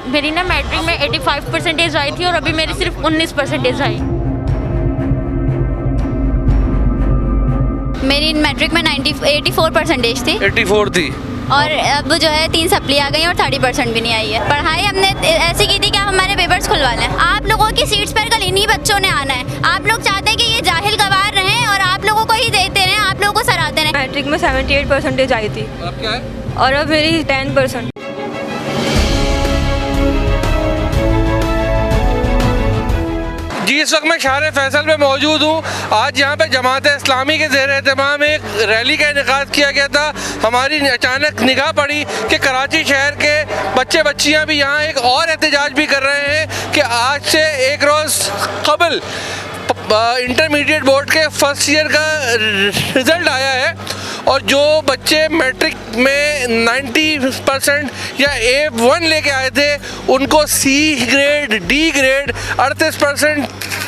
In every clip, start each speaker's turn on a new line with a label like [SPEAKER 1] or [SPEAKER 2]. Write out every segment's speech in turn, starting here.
[SPEAKER 1] मेरी ना मैट्रिक में 85% आई थी और अभी मेरी सिर्फ 19% आई।
[SPEAKER 2] मेरी मैट्रिक में 84% थी
[SPEAKER 3] 84 थी।
[SPEAKER 2] और अब जो है 3 सप्ली आ गई और 30% भी नहीं आई है। पढ़ाई हमने ऐसी की थी कि आप हमारे पेपर्स खुलवा लें। आप लोगों की सीट्स पर कल इन्हीं बच्चों ने आना है। आप लोग चाहते हैं कि ये जाहिल गवार रहें और आप लोगों को ही देते रहें, आप लोगों को सराहते रहें।
[SPEAKER 4] मैट्रिक में 78% आई थी
[SPEAKER 3] अब क्या है?
[SPEAKER 4] और अब मेरी 10%।
[SPEAKER 3] जी, इस वक्त मैं शहर फैसल में मौजूद हूँ। आज यहाँ पे जमात इस्लामी के ज़ेर एहतमाम एक रैली का इनेकाद किया गया था। हमारी अचानक निगाह पड़ी कि कराची शहर के बच्चे बच्चियाँ भी यहाँ एक और एहतजाज भी कर रहे हैं कि आज से एक रोज़ कबल इंटरमीडिएट बोर्ड के फर्स्ट ईयर का रिज़ल्ट आया है और जो बच्चे मैट्रिक में 90% या A1 लेके आए थे उनको C ग्रेड, D ग्रेड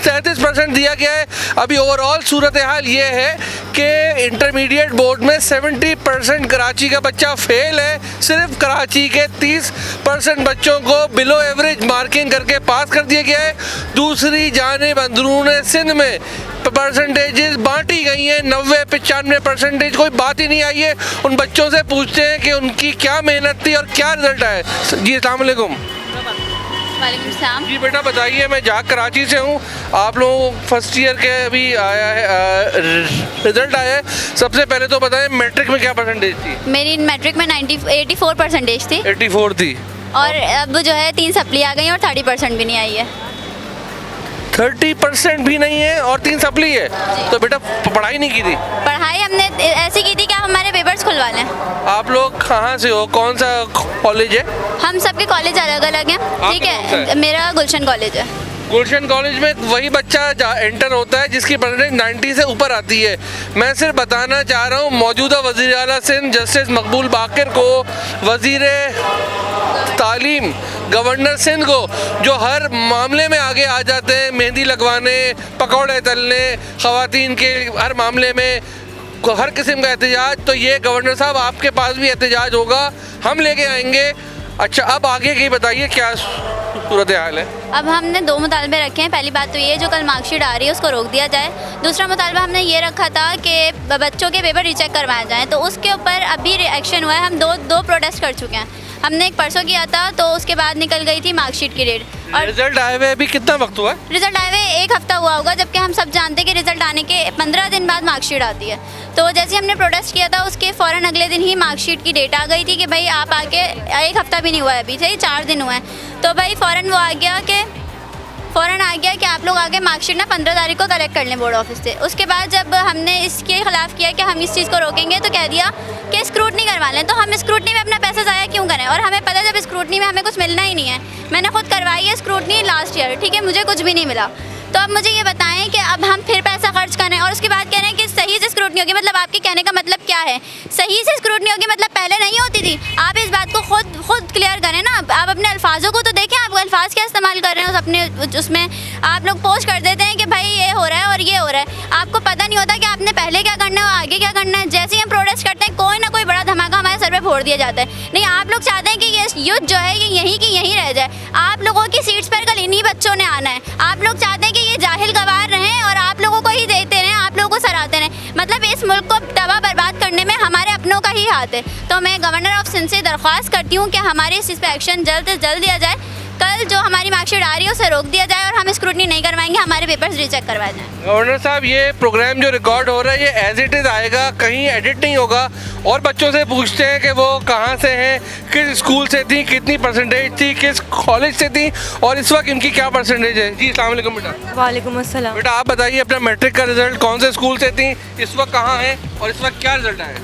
[SPEAKER 3] 33% दिया गया है। अभी ओवरऑल सूरत हाल ये है कि इंटरमीडिएट बोर्ड में 70% कराची का बच्चा फेल है। सिर्फ कराची के 30% बच्चों को बिलो एवरेज मार्किंग करके पास कर दिया गया है। दूसरी जानिब अंदरून सिंध में परसेंटेजेस बांटी गई हैं, 90-95% कोई बात ही नहीं आई है। उन बच्चों से पूछते हैं कि उनकी क्या मेहनत थी और क्या रिजल्ट आया। जी अस्सलाम वालेकुम।
[SPEAKER 2] वालेकुम सलाम।
[SPEAKER 3] जी बेटा बताइए, मैं जाग कराची से हूँ, आप लोगों फर्स्ट ईयर के अभी आया है रिजल्ट आया है। सबसे पहले तो बताएं मैट्रिक में क्या परसेंटेज थी?
[SPEAKER 2] मेरी मैट्रिक में 84% थी
[SPEAKER 3] 84 थी
[SPEAKER 2] और अब जो है 3 सप्ली आ गई और 30% भी नहीं आई है।
[SPEAKER 3] 30% भी नहीं है और 3 सप्ली है, तो बेटा पढ़ाई नहीं की थी?
[SPEAKER 2] पढ़ाई हमने ऐसी की थी कि आप हमारे पेपर्स खुलवा लें।
[SPEAKER 3] आप लोग कहाँ से हो, कौन सा कॉलेज है?
[SPEAKER 2] हम सबके कॉलेज अलग अलग हैं, ठीक
[SPEAKER 3] कौन सा
[SPEAKER 2] है।
[SPEAKER 3] है?
[SPEAKER 2] मेरा गुलशन कॉलेज है।
[SPEAKER 3] गुलशन कॉलेज में वही बच्चा एंटर होता है जिसकी परसेंटेज 90 से ऊपर आती है। मैं सिर्फ बताना चाह रहा हूँ मौजूदा वज़ीर आला सिंध जस्टिस मकबूल बाकर को, वज़ीर तालीम गवर्नर सिंध को, जो हर मामले में आगे आ जाते हैं, मेहंदी लगवाने, पकौड़े तलने, ख़वातीन के हर मामले में हर किस्म का एहतजाज, तो ये गवर्नर साहब आपके पास भी एहतजाज होगा, हम लेके आएंगे। अच्छा, अब आगे की बताइए क्या सूरत हाल है?
[SPEAKER 2] अब हमने 2 मुतालबे रखे हैं। पहली बात तो ये, जो कल मार्कशीट आ रही है उसको रोक दिया जाए। दूसरा मुतालबा हमने ये रखा था कि बच्चों के पेपर रीचेक करवाए जाएँ, तो उसके ऊपर अभी रिएक्शन हुआ है। हम दो प्रोटेस्ट कर चुके हैं। हमने एक परसों किया था, तो उसके बाद निकल गई थी मार्कशीट की डेट और
[SPEAKER 3] रिजल्ट आए हुए अभी कितना वक्त हुआ?
[SPEAKER 2] रिजल्ट आए हुए 1 हफ्ता हुआ होगा, जबकि हम सब जानते हैं कि रिजल्ट आने के 15 दिन बाद मार्कशीट आती है। तो जैसे हमने प्रोटेस्ट किया था उसके फ़ौरन अगले दिन ही मार्कशीट की डेट आ गई थी कि भाई आप आके 1 हफ्ता भी नहीं हुआ है, अभी से 4 दिन हुए हैं। तो भाई फ़ौरन वो आ गया कि आप लोग आगे मार्कशीट ना 15 तारीख को कलेक्ट कर लें बोर्ड ऑफिस से। उसके बाद जब हमने इसके खिलाफ किया कि हम इस चीज़ को रोकेंगे, तो कह दिया कि स्क्रूटनी करवा लें। तो हम स्क्रूटनी में अपना पैसा ज़ाया क्यों करें? और हमें पता है जब स्क्रूटनी में हमें कुछ मिलना ही नहीं है। मैंने खुद करवाई है स्क्रूटनी लास्ट ईयर, ठीक है, मुझे कुछ भी नहीं मिला। तो अब मुझे ये बताएं कि अब हम फिर पैसा खर्च करें और उसके बाद कह रहे हैं कि सही से स्क्रूटनी होगी। मतलब आपके कहने का मतलब क्या है? सही से स्क्रूटनी होगी मतलब पहले नहीं होती थी? आप इस बात को खुद क्लियर करें ना। आप अपने अल्फाजों को तो देखें, आप अल्फाज क्या इस्तेमाल कर रहे हैं अपने उसमें। आप लोग पोस्ट कर देते हैं कि भाई ये हो रहा है और ये हो रहा है, आपको पता नहीं होता कि आपने पहले क्या करना है और आगे क्या करना है। जैसे ही हम प्रोटेस्ट करते हैं, कोई ना कोई बड़ा धमाका हमारे सर पे फोड़ दिया जाता है। नहीं, आप लोग चाहते हैं कि ये युद्ध जो है ये यहीं की यहीं रह जाए। आप लोगों की सीट्स पर कल इन्हीं बच्चों ने आना है। आप लोग चाहते हैं कि ये जाहिल गवार रहें और आप लोगों को ही देते रहें, आप लोगों को सराहते रहें। मतलब इस मुल्क को तबाह बर्बाद करने में हमारे अपनों का ही हाथ है। तो मैं गवर्नर ऑफ सिंध से दरख्वास्त करती हूँ कि हमारे इस पर एक्शन जल्द से जल्द लिया जाए। कल जो हमारी मार्कशीट आ रही है उसे रोक दिया जाए और हम स्क्रूटनी नहीं करवाएंगे, हमारे पेपर्स रीचेक करवाए जाएँ।
[SPEAKER 3] गवर्नर साहब, ये प्रोग्राम जो रिकॉर्ड हो रहा है ये एज इट इज़ आएगा, कहीं एडिट नहीं होगा। और बच्चों से पूछते हैं कि वो कहाँ से हैं, किस स्कूल से थी, कितनी परसेंटेज थी, किस कॉलेज से थी और इस वक्त इनकी क्या परसेंटेज है। जी अस्सलाम वालेकुम बेटा।
[SPEAKER 4] वालेकुम अस्सलाम।
[SPEAKER 3] बेटा आप बताइए अपना मैट्रिक का रिजल्ट, कौन से स्कूल से थी, इस वक्त कहाँ हैं और इस वक्त क्या रिजल्ट आया?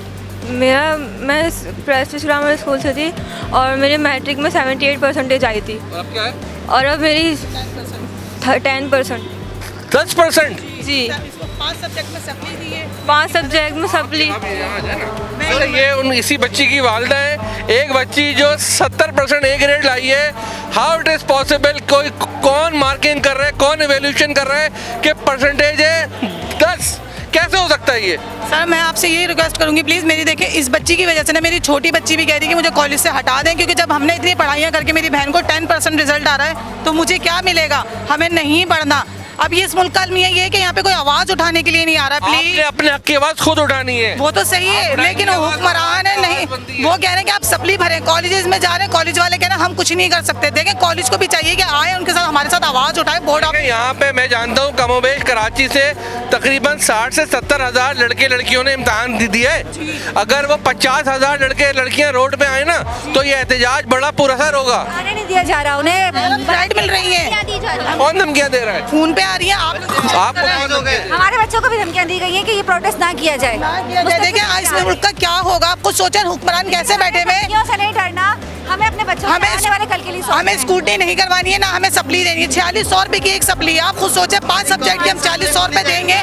[SPEAKER 4] मैं प्रेस्टिज ग्रामर स्कूल से थी और मेरे मैट्रिक में 78% आई थी
[SPEAKER 3] और अब क्या है?
[SPEAKER 4] और अब मेरी 10%।
[SPEAKER 3] 10%?
[SPEAKER 4] जी,
[SPEAKER 5] 5 सब्जेक्ट में सप्ली दी है।
[SPEAKER 4] 5 सब्जेक्ट में सप्ली।
[SPEAKER 3] अच्छा, ये उन इसी बच्ची की वालदा है, एक बच्ची जो 70% A ग्रेड लाई है। How it is possible? कोई कौन मार्किंग कर रहा है, कौन एवेल्यूशन कर रहा है कि परसेंटेज है 10? कैसे हो सकता है ये?
[SPEAKER 5] सर मैं आपसे यही रिक्वेस्ट करूंगी प्लीज़ मेरी देखिए इस बच्ची की वजह से ना मेरी छोटी बच्ची भी कह रही है कि मुझे कॉलेज से हटा दें, क्योंकि जब हमने इतनी पढ़ाइयाँ करके मेरी बहन को 10% रिजल्ट आ रहा है तो मुझे क्या मिलेगा? हमें नहीं पढ़ना। अब ये इस मुल्क का अलमिया ये है कि यहाँ पे कोई आवाज़ उठाने के लिए नहीं आ रहा। प्लीज
[SPEAKER 3] आपने अपने हक की आवाज खुद उठानी है।
[SPEAKER 5] वो तो सही है, लेकिन हुक्मरान है नहीं, वो कह रहे हैं कि आप सप्ली भरें, कॉलेजेस में जा रहे हैं, कॉलेज वाले कह रहे हैं हम कुछ नहीं कर सकते। देखें कॉलेज को भी चाहिए कि आए उनके साथ हमारे साथ आवाज़ उठाए। बोर्ड ऑफ
[SPEAKER 3] यहाँ पे मैं जानता हूँ कमोबेश कराची से तकरीबन 60 से 70 हज़ार लड़के लड़कियों ने इम्तहान दिया है। अगर वो 50 हज़ार लड़के लड़कियाँ रोड पे आए ना तो ये एहतजाज बड़ा पुरअसर होगा।
[SPEAKER 2] आने नहीं दिया जा रहा, उन्हें
[SPEAKER 5] राइट मिल रही है,
[SPEAKER 2] दी जा रही
[SPEAKER 3] कौन धमकियाँ दे रहा है?
[SPEAKER 5] फोन पे आ रही है। आप
[SPEAKER 3] आपको कौन धमकियाँ दे रहा है?
[SPEAKER 2] हमारे बच्चों को भी धमकियां दी गई है कि ये प्रोटेस्ट ना किया जाए।
[SPEAKER 5] देखिए इस मुल्क का क्या होगा, आप कुछ सोचें। हुक्मरान कैसे बैठे हुए हैं?
[SPEAKER 2] से नहीं डरना, हमें अपने बच्चों
[SPEAKER 5] हमें
[SPEAKER 2] आने वाले कल के लिए
[SPEAKER 5] हमें स्कूटी नहीं करवानी है ना हमें सप्ली देनी है। 4600 रुपए की एक सप्ली है। आप खुद सोचे 5 सब्जेक्ट की हम 4600 रुपए देंगे।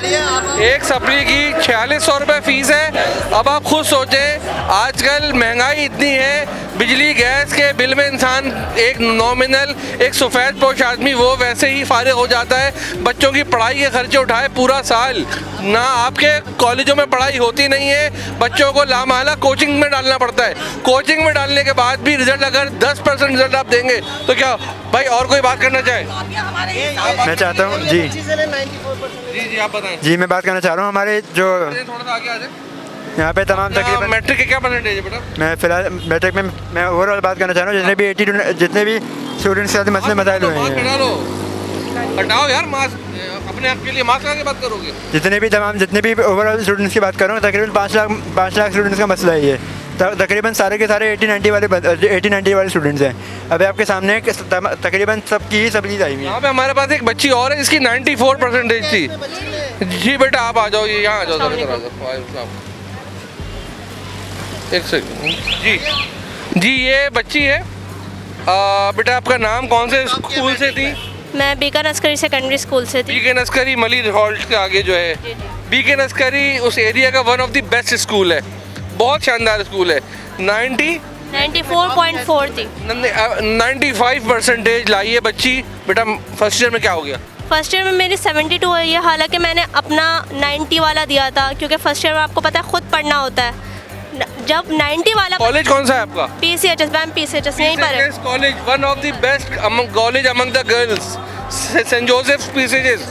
[SPEAKER 3] एक सप्ली की 4600 रुपये फीस है। अब आप खुद सोचें आजकल महंगाई इतनी है, बिजली गैस के बिल में इंसान एक नॉमिनल एक सफ़ेद पोश आदमी वो वैसे ही फारिग हो जाता है। बच्चों की पढ़ाई के खर्चे उठाए पूरा साल, ना आपके कॉलेजों में पढ़ाई होती नहीं है, बच्चों को लामाला कोचिंग में डालना पड़ता है। कोचिंग में डालने के बाद भी रिजल्ट अगर 10% रिजल्ट आप देंगे तो क्या भाई और कोई बात करना चाहे?
[SPEAKER 6] मैं चाहता हूँ जी
[SPEAKER 3] जी आप बताएं।
[SPEAKER 6] जी मैं बात करना चाह रहा हूँ हमारे जो
[SPEAKER 3] थोड़ा सा आगे आ जाए।
[SPEAKER 6] यहाँ पे तमाम तकरीबन
[SPEAKER 3] मैट्रिक के क्या परसेंटेज है बेटा?
[SPEAKER 6] मैं फिलहाल मैट्रिक में मैं ओवरऑल बात करना चाह रहा हूँ जितने भी स्टूडेंट्स के साथ मसले मसाइल हुए
[SPEAKER 3] मास्क
[SPEAKER 6] हैं,
[SPEAKER 3] हटा लो, हटाओ यार मास्क, अपने आप के लिए मास्क लगा के बात करोगे।
[SPEAKER 6] जितने भी ओवरऑल स्टूडेंट्स की बात कर रहा हूँ, तकरीबन 5 लाख स्टूडेंट्स का मसला है ये। तकरीबन सारे के सारे 80-90 वाले स्टूडेंट्स हैं। अभी आपके सामने तकरीबन सबकी ही सप्लीज आई हुई हैं।
[SPEAKER 3] यहाँ पे हमारे पास एक बच्ची और है जिसकी 94 परसेंटेज थी। जी बेटा आप आ जाओ, ये यहाँ आ जाओ, इधर आ जाओ। एक सेकंड जी ये बच्ची है। बेटा आपका नाम कौन से स्कूल से थी?
[SPEAKER 7] मैं बीकर अस्करी सेकेंडरी स्कूल से थी।
[SPEAKER 3] बीके नस्करी मली हॉल्ट के आगे जो है बीके नस्करी उस एरिया का one of the best school है, बहुत शानदार स्कूल है।
[SPEAKER 7] 94.4 थी।
[SPEAKER 3] 95 परसेंटेज लाई है बच्ची। बेटा फर्स्ट ईयर में क्या हो गया?
[SPEAKER 7] फर्स्ट ईयर में मेरी 72 आई है, हालांकि मैंने अपना 90 वाला दिया था, क्योंकि फर्स्ट ईयर में आपको पता है खुद पढ़ना होता है। जब 90 वाला
[SPEAKER 3] कॉलेज कौन सा है आपका?
[SPEAKER 7] PCHS बैम PCHS यहीं पर है।
[SPEAKER 3] College one of the best college among the girls, saint Joseph PCHS।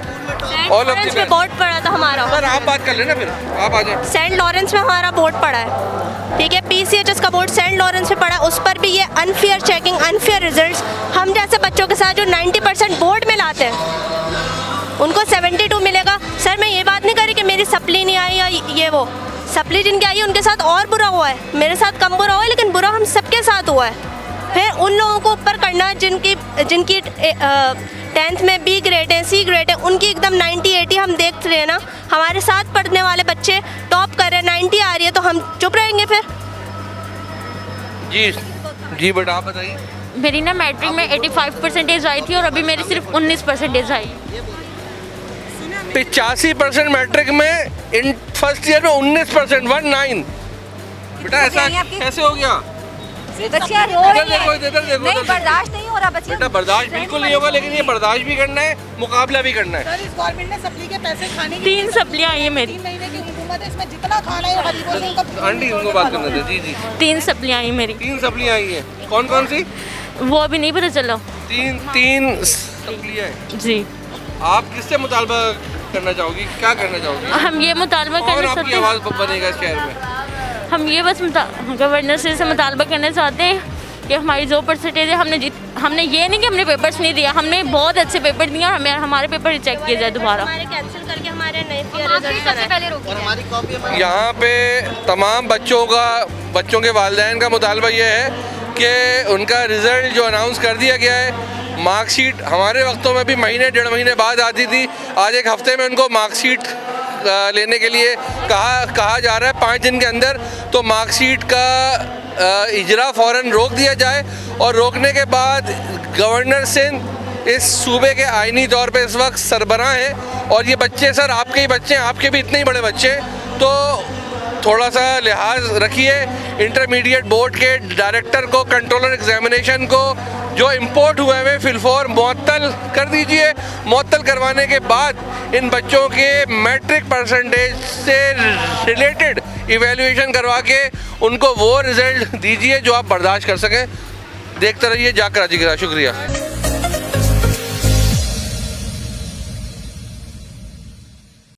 [SPEAKER 7] Saint Lawrence में बोर्ड पढ़ा था हमारा।
[SPEAKER 3] सर आप बात कर लेना, फिर आप आ जाए।
[SPEAKER 7] सेंट लॉरेंस में हमारा बोर्ड पढ़ा है, ठीक है। PCHS का बोर्ड सेंट लॉरेंस में पढ़ा है, उस पर भी ये अनफेयर चेकिंग, अनफेयर रिजल्ट्स हम जैसे बच्चों के साथ जो 90% बोर्ड में लाते हैं उनको 72 मिलेगा। सर मैं ये बात नहीं कर रही कि मेरी सप्ली नहीं आई या ये वो, सप्ली जिनकी आई है उनके साथ और बुरा हुआ है, मेरे साथ कम बुरा हुआ है, लेकिन बुरा हम सबके साथ हुआ है। फिर उन लोगों को ऊपर करना जिनकी 10th में B ग्रेड है, C ग्रेड है, उनकी एकदम 90-80 हम देख रहे हैं ना। हमारे साथ पढ़ने वाले बच्चे टॉप कर रहे हैं, 90 आ रही है, तो हम चुप रहेंगे फिर?
[SPEAKER 3] जी जी बेटा आप बताइए।
[SPEAKER 1] मेरी ना मैट्रिक में 85 परसेंटेज आई थी और अभी मेरी सिर्फ 19 परसेंटेज आई।
[SPEAKER 3] 85% मैट्रिक में, इन फर्स्ट ईयर में 19%, 19। बेटा ऐसा कैसे हो गया?
[SPEAKER 2] बच्चियां रो
[SPEAKER 3] इधर
[SPEAKER 2] रही
[SPEAKER 3] देखो,
[SPEAKER 2] हैं।
[SPEAKER 3] इधर देखो,
[SPEAKER 2] नहीं
[SPEAKER 3] इधर देखो।
[SPEAKER 2] बर्दाश्त नहीं हो रहा बच्चियों।
[SPEAKER 3] बेटा बर्दाश्त बिल्कुल नहीं होगा, लेकिन ये बर्दाश्त भी करना है, मुकाबला भी करना है।
[SPEAKER 5] सर इस गवर्नमेंट ने सप्ली के पैसे खाने के
[SPEAKER 1] 3 सप्लियाँ आई है मेरी।
[SPEAKER 5] 3 महीने की हुकूमत है, इसमें जितना खाना है गरीबों से उनका
[SPEAKER 3] आंटी उनको बात करना था। जी जी
[SPEAKER 1] 3 सप्लियाँ आई मेरी।
[SPEAKER 3] 3 सप्लियाँ आई हैं। कौन कौन सी?
[SPEAKER 1] वो अभी नहीं पता चला।
[SPEAKER 3] 3 सप्लियाँ हैं।
[SPEAKER 1] जी
[SPEAKER 3] आप किससे मुतालबा करना चाहोगी, क्या करना चाहोगी?
[SPEAKER 1] हम ये मुतालबा
[SPEAKER 3] कौन
[SPEAKER 1] करना
[SPEAKER 3] आपकी
[SPEAKER 1] चाहते हैं,
[SPEAKER 3] आवाज़ बनेगा इस शहर में?
[SPEAKER 1] हम ये बस गवर्नर से मुतालबा करना चाहते हैं कि हमारी जो परसेंटेज है हमने ये नहीं कि हमने पेपर्स नहीं दिया, हमने बहुत अच्छे पेपर दिए और हमारे पेपर रिजेक्ट किए जाए दोबारा।
[SPEAKER 7] हमारे कैंसिल करके हमारे नए रिजल्ट कराएं।
[SPEAKER 3] यहाँ पे तमाम बच्चों के वालिदैन का मुतालबा ये है कि उनका रिज़ल्ट जो अनाउंस कर दिया गया है, मार्कशीट हमारे वक्तों में भी महीने 1.5 महीने बाद आती थी, आज 1 हफ्ते में उनको मार्कशीट लेने के लिए कहा जा रहा है 5 दिन के अंदर। तो मार्कशीट का इजरा फ़ौरन रोक दिया जाए, और रोकने के बाद गवर्नर सिंध इस सूबे के आइनी तौर पे इस वक्त सरबराह हैं, और ये बच्चे सर आपके ही बच्चे हैं, आपके भी इतने ही बड़े बच्चे हैं, तो थोड़ा सा लिहाज रखिए इंटरमीडिएट बोर्ड के डायरेक्टर को, कंट्रोलर एग्जामिनेशन को, जो इंपोर्ट हुए हुए फिलफोर मुअत्तल कर दीजिए। मुअत्तल करवाने के बाद इन बच्चों के मैट्रिक परसेंटेज से रिलेटेड इवैल्यूएशन करवा के उनको वो रिज़ल्ट दीजिए जो आप बर्दाश्त कर सकें। देखते रहिए जाग कराची के साथ। शुक्रिया।